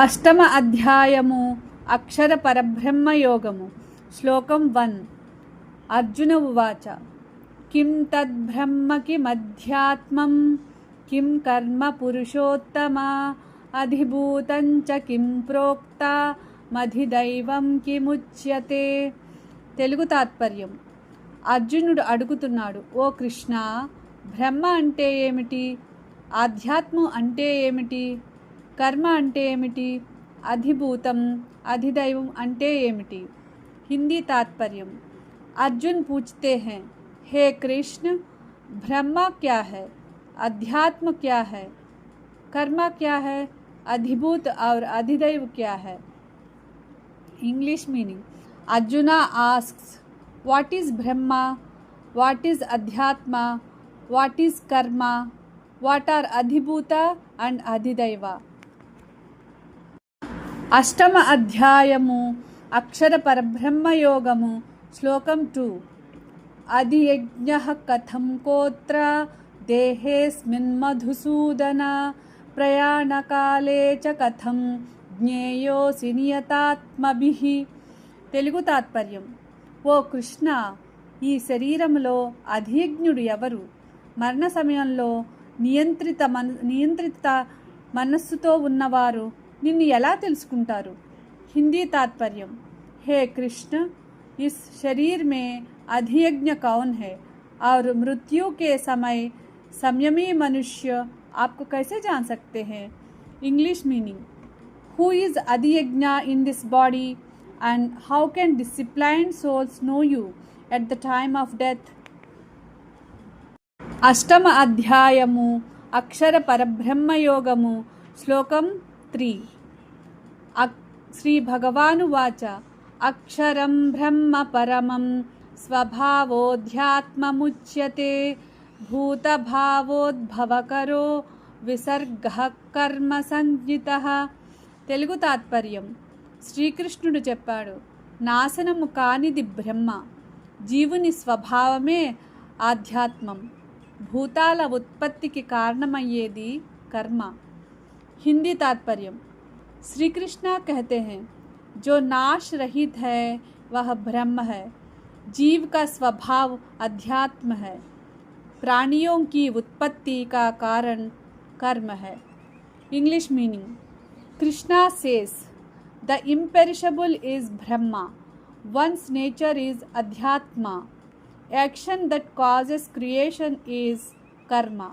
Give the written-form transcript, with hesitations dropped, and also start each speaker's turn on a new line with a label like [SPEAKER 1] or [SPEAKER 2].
[SPEAKER 1] అష్టమ అధ్యాయము అక్షర పరబ్రహ్మ యోగము. శ్లోకం 1. అర్జున ఉవాచ కిం తద్బ్రహ్మ కిమధ్యాత్మం కిం కర్మ పురుషోత్తమా అధిభూతం చ కిం ప్రోక్త మధిదైవం కిముచ్యతే. తెలుగు తాత్పర్యం. అర్జునుడు అడుగుతున్నాడు, ఓ కృష్ణ, బ్రహ్మ అంటే ఏమిటి? ఆధ్యాత్మం అంటే ఏమిటి? కర్మ అంటే ఏమిటి? అధిభూతం అధిదైవం అంటే ఏమిటి? హిందీ तात्पर्य. अर्जुन पूछते हैं, हे कृष्ण, ब्रह्मा क्या है, अध्यात्म क्या है, कर्म क्या है, अधिभूत और अधिदैव क्या है. English meaning. Arjuna asks, what is Brahma, what is Adhyatma, what is Karma, what are Adhibhuta and Adhidaiva. అష్టమ అధ్యాయము అక్షర పరబ్రహ్మ యోగము. శ్లోకం 2. అధియజ్ఞః కథం కోత్ర దేహేస్మిన్ మధుసూదన ప్రయాణకాలే చ కథం జ్ఞేయోసి నియతాత్మభిః. తెలుగు తాత్పర్యం. ఓ కృష్ణ, ఈ శరీరంలో అధియజ్ఞుడు ఎవరు? మరణ సమయంలో నియంత్రిత మనస్సుతో ఉన్నవారు నిన్ను ఎలా తెలుసుకుంటారు? హిందీ तात्पर्य. हे कृष्ण, इस शरीर में अधियज्ञ कौन है और मृत्यु के समय संयमी मनुष्य आपको कैसे जान सकते हैं. English meaning. Who is Adhiyajna in this body and how can disciplined souls know you at the time of death. అష్టమ అధ్యాయము అక్షర పరబ్రహ్మ యోగము. శ్లోకం 3. శ్రీ భగవానువాచ అక్షరం బ్రహ్మ పరమం స్వభావోధ్యాత్మముచ్యతే భూతభావోద్భవకరో విసర్గః కర్మ సంజ్ఞితః. తెలుగు తాత్పర్యం. శ్రీకృష్ణుడు చెప్పాడు, నాశనము కానిది బ్రహ్మ, జీవుని స్వభావమే ఆధ్యాత్మం, భూతాల ఉత్పత్తికి కారణమయ్యేది కర్మ. హిందీ तात्पर्य. श्री कृष्णा कहते हैं, जो नाश रहित है वह ब्रह्म है, जीव का स्वभाव अध्यात्म है, प्राणियों की उत्पत्ति का कारण कर्म है. English meaning. Krishna says, the imperishable is Brahma, one's nature is Adhyatma, action that causes creation is karma.